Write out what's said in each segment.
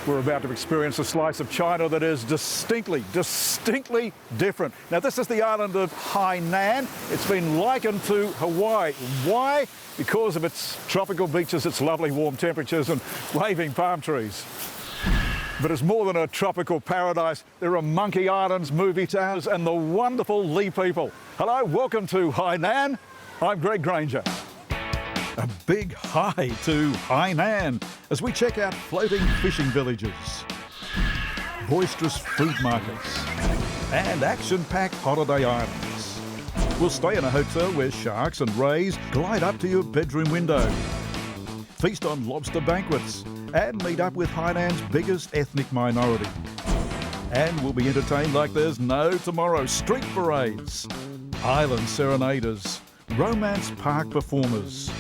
We're about to experience a slice of China that is distinctly different. Now, this is the island of Hainan. It's been likened to Hawaii. Why? Because of its tropical beaches, its lovely warm temperatures and waving palm trees. But it's more than a tropical paradise. There are monkey islands, movie towers, and the wonderful Li people. Hello, welcome to Hainan. I'm Greg Granger. A big hi to Hainan as we check out floating fishing villages, boisterous food markets, and action-packed holiday islands. We'll stay in a hotel where sharks and rays glide up to your bedroom window, feast on lobster banquets, and meet up with Hainan's biggest ethnic minority. And we'll be entertained like there's no tomorrow. Street parades, island serenaders, romance park performers.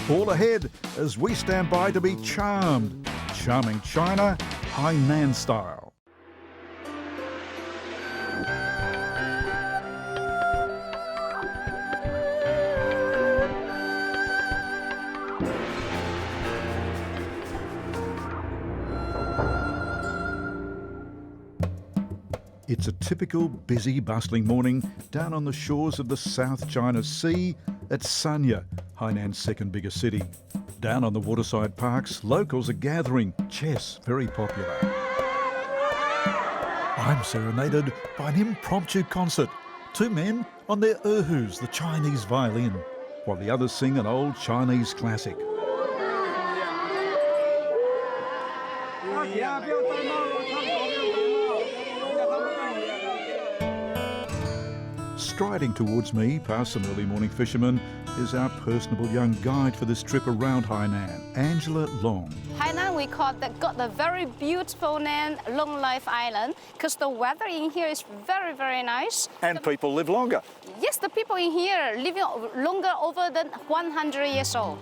All ahead as we stand by to be charmed. Charming China, Hainan style. It's a typical busy, bustling morning down on the shores of the South China Sea at Sanya, Hainan's second biggest city. Down on the waterside parks, locals are gathering, chess very popular. I'm serenaded by an impromptu concert. Two men on their erhus, the Chinese violin, while the others sing an old Chinese classic. Striding towards me, past some early morning fishermen, is our personable young guide for this trip around Hainan, Angela Long. Hainan, we got the very beautiful name, Long Life Island, because the weather in here is very nice. And people live longer. Yes, the people in here living longer over than 100 years old.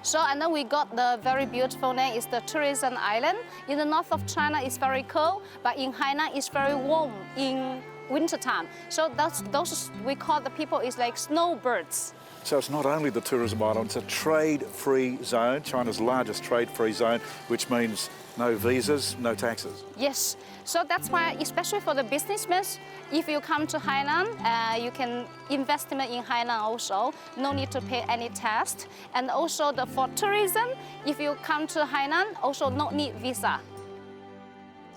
So, and then we got the very beautiful name, is the tourism island. In the north of China, it's very cold, but in Hainan, it's very warm in wintertime. So those we call the people is like snowbirds. So it's not only the tourism island, it's a trade-free zone, China's largest trade-free zone, which means no visas, no taxes. Yes, so that's why, especially for the businessmen, if you come to Hainan, you can invest in Hainan also, no need to pay any tax. And also for tourism, if you come to Hainan, also no need visa.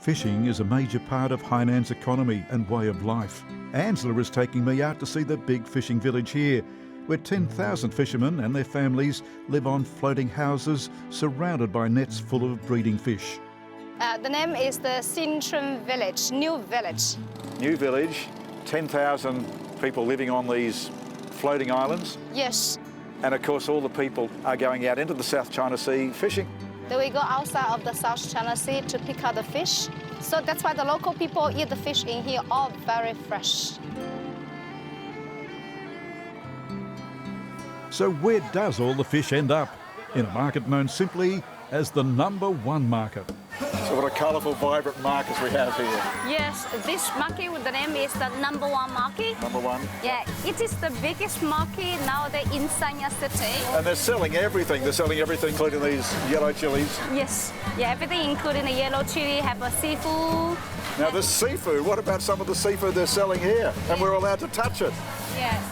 Fishing is a major part of Hainan's economy and way of life. Angela is taking me out to see the big fishing village here, where 10,000 fishermen and their families live on floating houses surrounded by nets full of breeding fish. The name is the Xinchun Village, New Village. New village, 10,000 people living on these floating islands. Yes. And of course all the people are going out into the South China Sea fishing. Then we go outside of the South China Sea to pick out the fish. So that's why the local people eat the fish in here, all very fresh. So where does all the fish end up? In a market known simply as the #1 market. So what a colourful, vibrant markets we have here. Yes, this market, the name is the #1 market. #1? Yeah, it is the biggest market nowadays in Sanya City. And they're selling everything. They're selling everything, including these yellow chilies. Yes, yeah, everything including the yellow chili, have a seafood. Now the seafood, what about some of the seafood they're selling here? And we're allowed to touch it. Yes.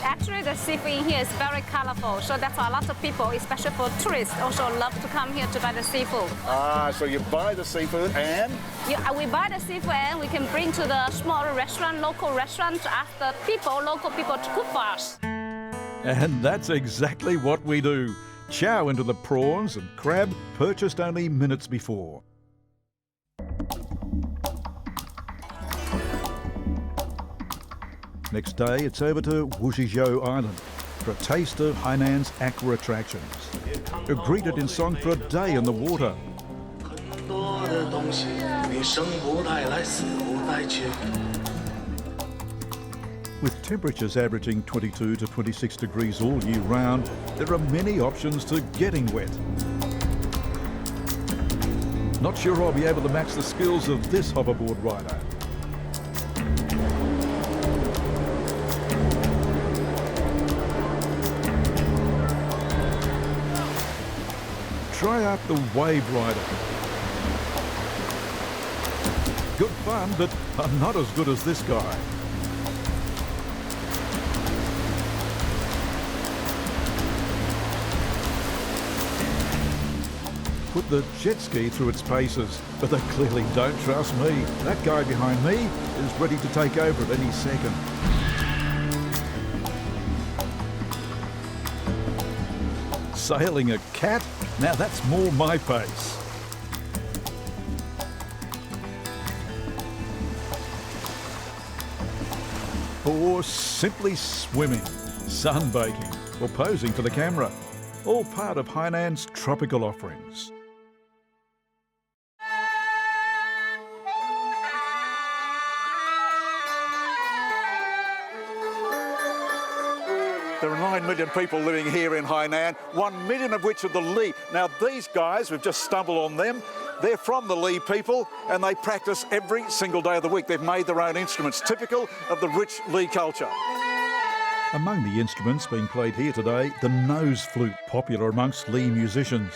Actually, the seafood in here is very colorful, so that's why a lot of people, especially for tourists, also love to come here to buy the seafood. Ah, so you buy the seafood and? We buy the seafood and we can bring to the small restaurant, local restaurant, to ask the people, local people to cook for us. And that's exactly what we do. Chow into the prawns and crab purchased only minutes before. Next day, it's over to Wuzhizhou Island for a taste of Hainan's aqua attractions. We're greeted in song for a day in the water. With temperatures averaging 22 to 26 degrees all year round, there are many options to getting wet. Not sure I'll be able to match the skills of this hoverboard rider. Try out the wave rider. Good fun, but not as good as this guy. Put the jet ski through its paces, but they clearly don't trust me. That guy behind me is ready to take over at any second. Sailing a cat? Now that's more my pace. Or simply swimming, sunbaking, or posing for the camera. All part of Hainan's tropical offerings. There are 9 million people living here in Hainan, 1 million of which are the Li. Now these guys, we've just stumbled on them, they're from the Li people and they practice every single day of the week. They've made their own instruments, typical of the rich Li culture. Among the instruments being played here today, the nose flute, popular amongst Li musicians.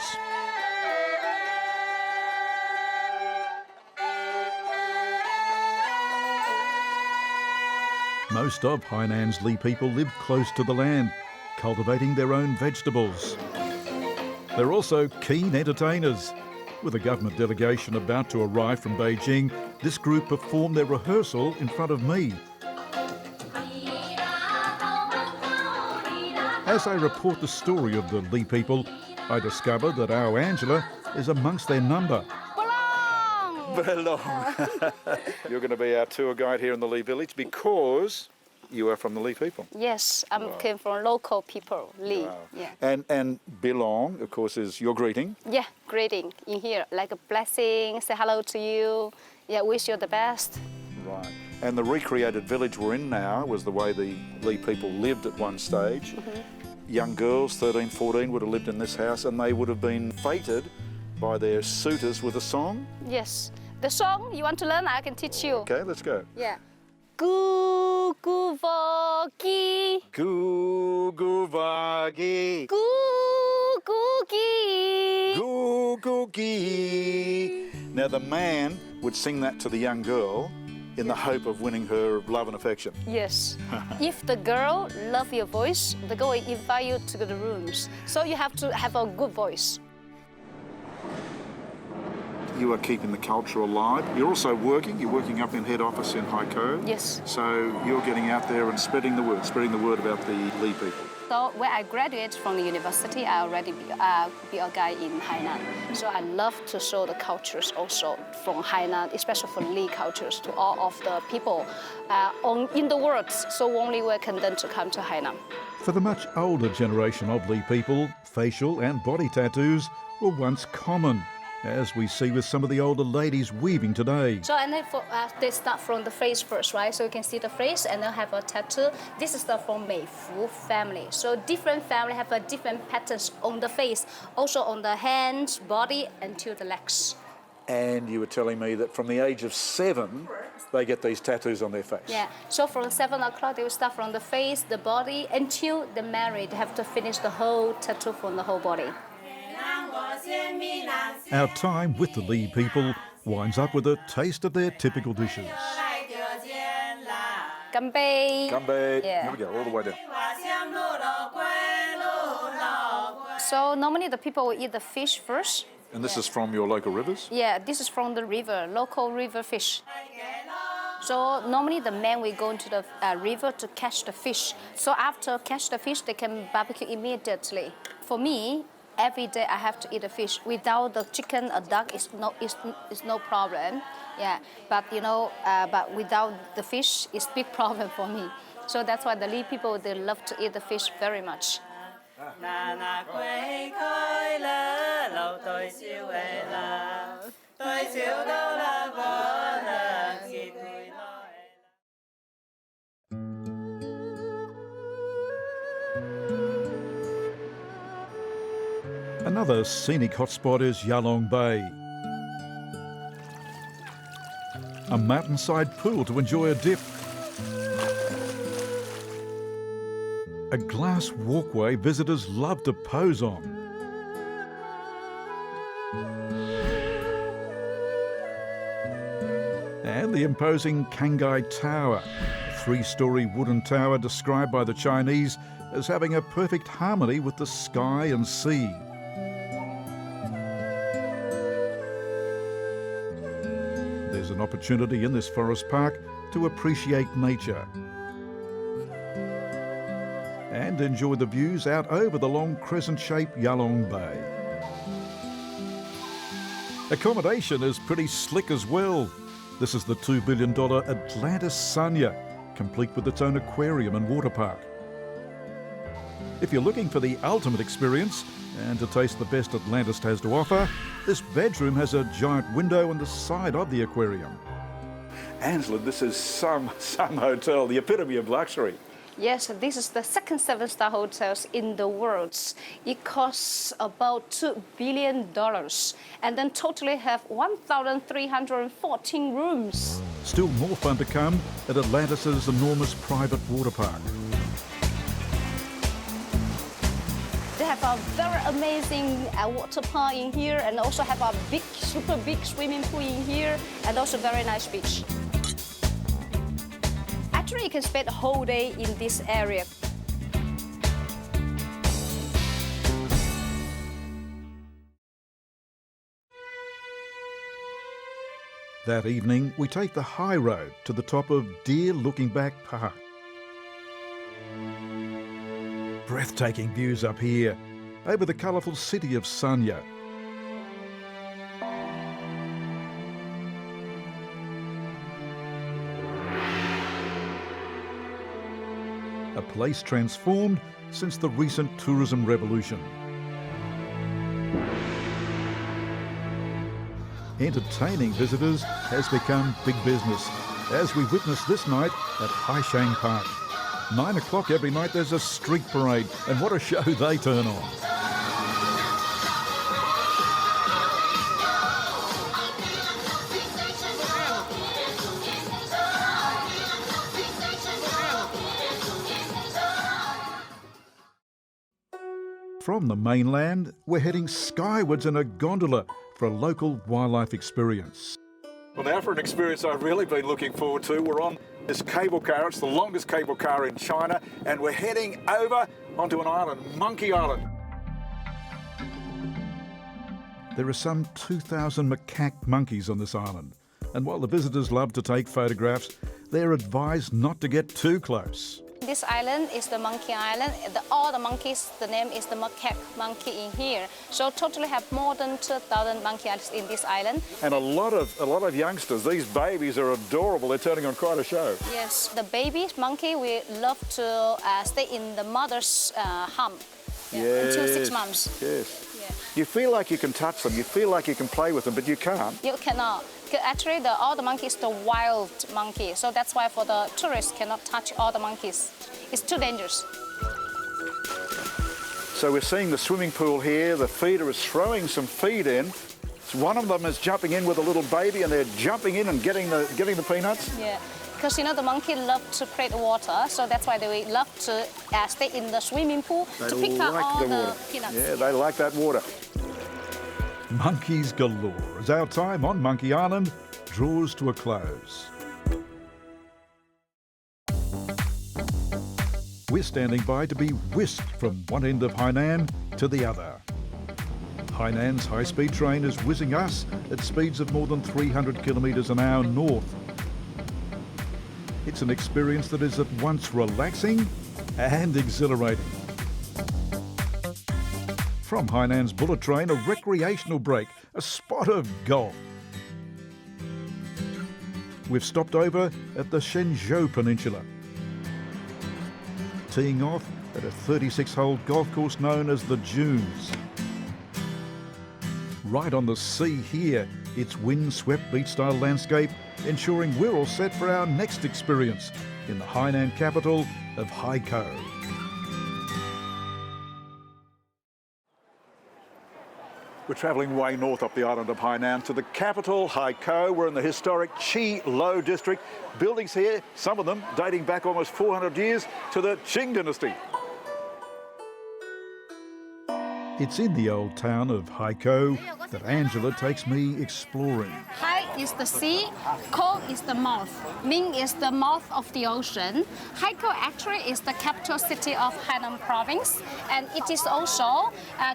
Most of Hainan's Li people live close to the land, cultivating their own vegetables. They're also keen entertainers. With a government delegation about to arrive from Beijing, this group performed their rehearsal in front of me. As I report the story of the Li people, I discover that our Angela is amongst their number. Belong. You're going to be our tour guide here in the Li village because you are from the Li people. Yes, I came from local people, Li. Wow. Yeah. And belong, of course, is your greeting. Yeah, greeting in here, like a blessing, say hello to you, yeah, wish you the best. Right. And the recreated village we're in now was the way the Li people lived at one stage. Young girls, 13, 14, would have lived in this house and they would have been fated by their suitors with a song. Yes. The song you want to learn, I can teach you. Okay, let's go. Yeah. Gu gu vagi. Gu gu vagi. Gu gu gi. Gu gu gi. Now the man would sing that to the young girl in the hope of winning her love and affection. Yes. If the girl loves your voice, the girl will invite you to the rooms. So you have to have a good voice. You are keeping the culture alive. You're also working. You're working up in head office in Haikou. Yes. So you're getting out there and spreading the word about the Li people. So when I graduated from the university, I already be a guide in Hainan. So I love to show the cultures also from Hainan, especially for Li cultures, to all of the people in the world. So only welcome them to come to Hainan. For the much older generation of Li people, facial and body tattoos were once common, as we see with some of the older ladies weaving today. So and then they start from the face first, right? So you can see the face and they'll have a tattoo. This is from Meifu family. So different family have a different patterns on the face, also on the hands, body, and to the legs. And you were telling me that from the age of 7, they get these tattoos on their face. Yeah, so from 7 o'clock, they will start from the face, the body, until they're married. They have to finish the whole tattoo from the whole body. Our time with the Li people winds up with a taste of their typical dishes. Ganbei. Ganbei. Yeah. Here we go, all the way down. So normally the people will eat the fish first. And this is from your local rivers? Yeah, this is from the river, local river fish. So normally the men will go into the river to catch the fish. So after catch the fish, they can barbecue immediately. For me, every day I have to eat a fish. Without the chicken or duck, it's no problem. Yeah, but but without the fish, it's big problem for me. So that's why the Li people, they love to eat the fish very much. Another scenic hotspot is Yalong Bay. A mountainside pool to enjoy a dip. A glass walkway visitors love to pose on. And the imposing Kangai Tower, a three-storey wooden tower described by the Chinese as having a perfect harmony with the sky and sea. There's an opportunity in this forest park to appreciate nature and enjoy the views out over the long crescent-shaped Yalong Bay. Accommodation is pretty slick as well. This is the $2 billion Atlantis Sanya, complete with its own aquarium and water park. If you're looking for the ultimate experience and to taste the best Atlantis has to offer, this bedroom has a giant window on the side of the aquarium. Angela, this is some hotel, the epitome of luxury. Yes, this is the second 7-star hotels in the world. It costs about $2 billion and then totally have 1,314 rooms. Still more fun to come at Atlantis' enormous private water park. They have a very amazing water park in here and also have a big, super big swimming pool in here and also very nice beach. Actually, you can spend a whole day in this area. That evening, we take the high road to the top of Deer Looking Back Park. Breathtaking views up here over the colourful city of Sanya. A place transformed since the recent tourism revolution. Entertaining visitors has become big business, as we witness this night at Hainan Park. 9 o'clock every night there's a street parade, and what a show they turn on. From the mainland, we're heading skywards in a gondola for a local wildlife experience. Well, now for an experience I've really been looking forward to. We're on this cable car. It's the longest cable car in China, and we're heading over onto an island, Monkey Island. There are some 2,000 macaque monkeys on this island, and while the visitors love to take photographs, they're advised not to get too close. This island is the Monkey Island. All the monkeys, the name is the macaque monkey in here. So totally have more than 2,000 monkeys in this island. And a lot of youngsters. These babies are adorable. They're turning on quite a show. Yes, the baby monkey, we love to stay in the mother's hump until 6 months. Yes. Yeah. You feel like you can touch them. You feel like you can play with them, but you can't. You cannot. Actually, all the monkeys, the wild monkey. So that's why for the tourists cannot touch all the monkeys. It's too dangerous. So we're seeing the swimming pool here. The feeder is throwing some feed in. So one of them is jumping in with a little baby, and they're jumping in and getting the peanuts. Yeah, because you know the monkey love to play the water, so that's why they love to stay in the swimming pool to pick up all the peanuts. Yeah, they like that water. Monkeys galore as our time on Monkey Island draws to a close. We're standing by to be whisked from one end of Hainan to the other. Hainan's high-speed train is whizzing us at speeds of more than 300 kilometres an hour north. It's an experience that is at once relaxing and exhilarating. From Hainan's bullet train, a recreational break, a spot of golf. We've stopped over at the Shenzhou Peninsula, teeing off at a 36-hole golf course known as the Dunes. Right on the sea here, it's wind-swept beach-style landscape, ensuring we're all set for our next experience in the Hainan capital of Haikou. We're travelling way north up the island of Hainan to the capital, Haikou. We're in the historic Qi Lo district. Buildings here, some of them dating back almost 400 years to the Qing dynasty. It's in the old town of Haikou that Angela takes me exploring. Hi, is the sea, Ko is the mouth, Ming is the mouth of the ocean. Haikou actually is the capital city of Hainan province, and it is also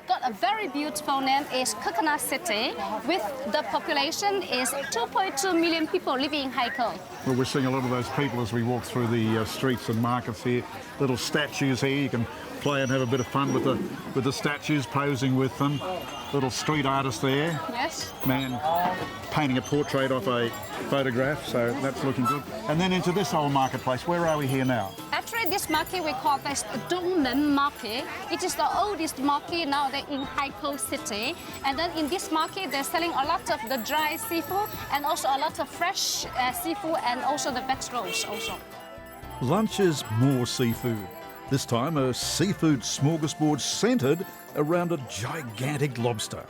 got a very beautiful name, is Coconut City, with the population is 2.2 million people living in Haikou. Well, we're seeing a lot of those people as we walk through the streets and markets here. Little statues here. You can play and have a bit of fun with the statues, posing with them. Little street artist there. Yes. Man painting a portrait off a photograph, so that's looking good. And then into this old marketplace. Where are we here now? Actually, this market we call this Dongmen Market. It is the oldest market now in Haikou City. And then in this market, they're selling a lot of the dry seafood and also a lot of fresh seafood and also the vegetables also. Lunch is more seafood. This time a seafood smorgasbord centred around a gigantic lobster.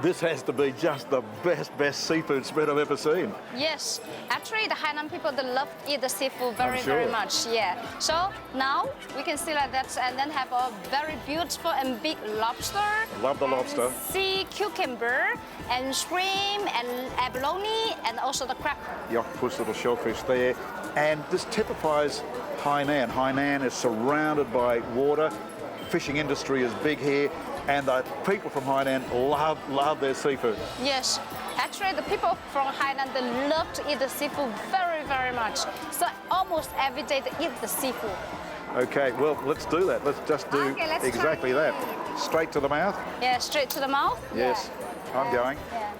This has to be just the best seafood spread I've ever seen. Yes, actually the Hainan people, they love to eat the seafood very much. Yeah. So now we can see like that and then have a very beautiful and big lobster. Love the lobster. Sea cucumber and shrimp and abalone and also the crab. The octopus, little shellfish there. And this typifies Hainan. Hainan is surrounded by water. Fishing industry is big here. And the people from Hainan love their seafood. Yes, actually the people from Hainan, they love to eat the seafood very much. So almost every day they eat the seafood. Okay, well, let's do that. Let's just do exactly that. Straight to the mouth? Yeah, straight to the mouth? Yes, yeah. I'm going. Yeah.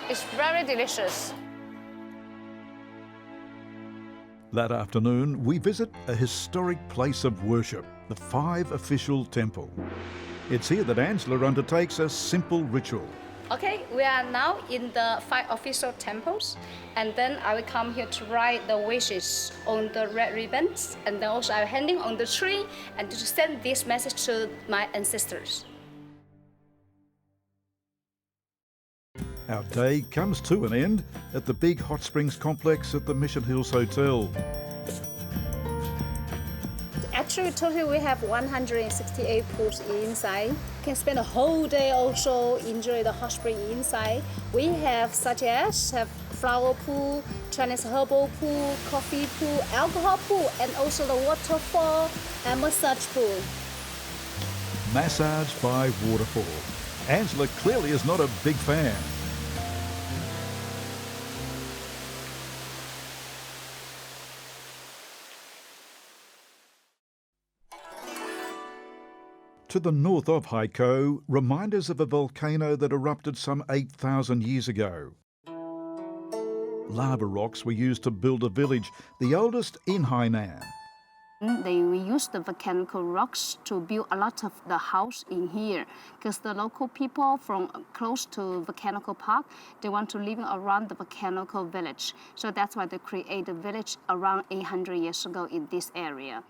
It's very delicious. That afternoon, we visit a historic place of worship, the Five Official Temple. It's here that Angela undertakes a simple ritual. Okay, we are now in the 5 official temples, and then I will come here to write the wishes on the red ribbons, and then also I'm handing on the tree and to send this message to my ancestors. Our day comes to an end at the big hot springs complex at the Mission Hills Hotel. Actually, totally we have 168 pools inside. You can spend a whole day also enjoy the hot spring inside. We have such as flower pool, Chinese herbal pool, coffee pool, alcohol pool, and also the waterfall and massage pool. Massage by waterfall. Angela clearly is not a big fan. To the north of Haikou, reminders of a volcano that erupted some 8,000 years ago. Lava rocks were used to build a village, the oldest in Hainan. We use the volcanic rocks to build a lot of the house in here because the local people from close to volcanic park, they want to live around the volcanic village. So that's why they create a village around 800 years ago in this area.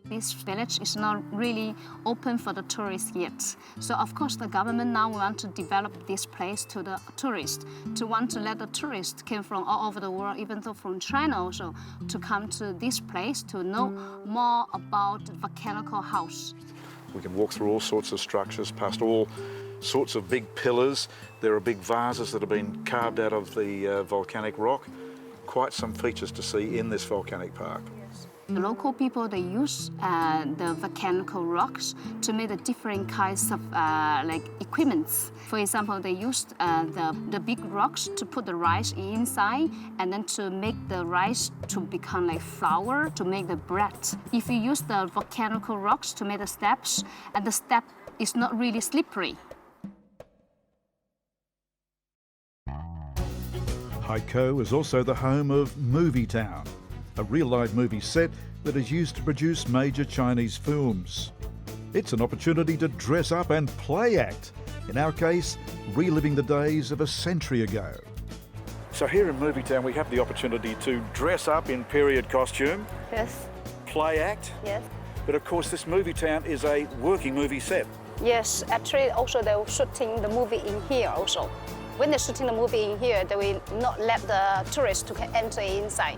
This village is not really open for the tourists yet. So of course the government now wants to develop this place to the tourists, to want to let the tourists come from all over the world, even though from China also, to come to this place to know more about the volcanic house. We can walk through all sorts of structures, past all sorts of big pillars. There are big vases that have been carved out of the volcanic rock. Quite some features to see in this volcanic park. The local people, they use the volcanic rocks to make the different kinds of equipments. For example, they used the big rocks to put the rice inside and then to make the rice to become like flour, to make the bread. If you use the volcanic rocks to make the steps, and the step is not really slippery. Haikou is also the home of Movie Town, a real-life movie set that is used to produce major Chinese films. It's an opportunity to dress up and play act, in our case, reliving the days of a century ago. So here in Movie Town we have the opportunity to dress up in period costume, Yes. play act, Yes. but of course this Movie Town is a working movie set. Yes, actually also they were shooting the movie in here also. When they're shooting the movie in here, they will not let the tourists to enter inside.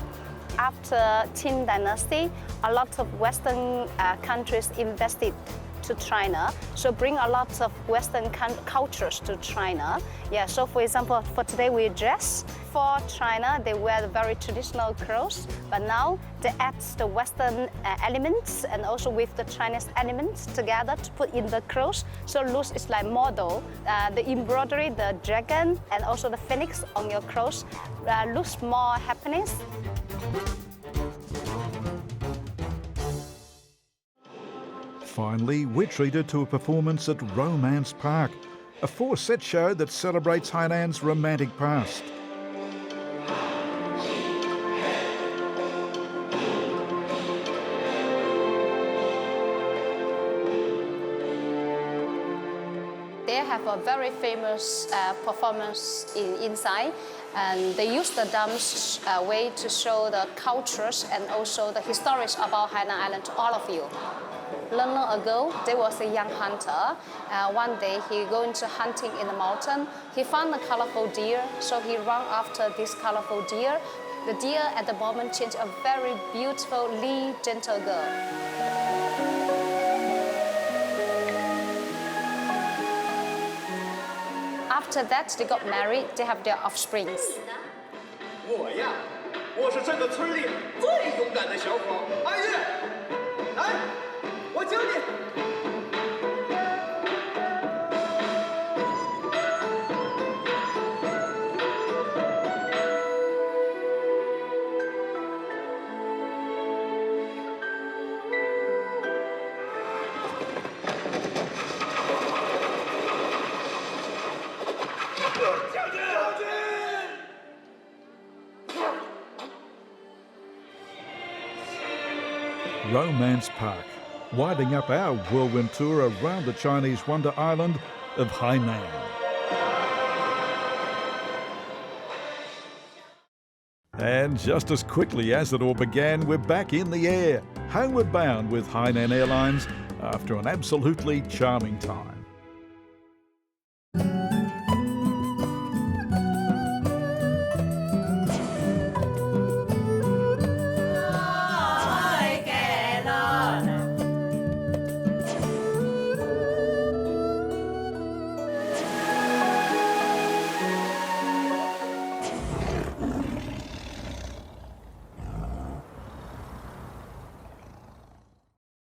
After Qing Dynasty, a lot of Western countries invested to China, so bring a lot of Western cultures to China. Yeah, so for example, for today we dress. For China, they wear the very traditional clothes, but now they add the Western elements and also with the Chinese elements together to put in the clothes. So looks is like model. The embroidery, the dragon, and also the phoenix on your clothes looks more happiness. Finally, we're treated to a performance at Romance Park, a four-set show that celebrates Hainan's romantic past. They have a very famous performance inside, and they use the dance way to show the cultures and also the histories about Hainan Island to all of you. Long ago, there was a young hunter. One day, he going to hunting in the mountain. He found a colorful deer, so he ran after this colorful deer. The deer at the moment changed a very beautiful, gentle girl. After that, they got married. They have their offsprings. 我呀，我是这个村里最勇敢的小伙，阿玉，来，我教你。Romance Park, winding up our whirlwind tour around the Chinese wonder island of Hainan. And just as quickly as it all began, we're back in the air, homeward bound with Hainan Airlines after an absolutely charming time.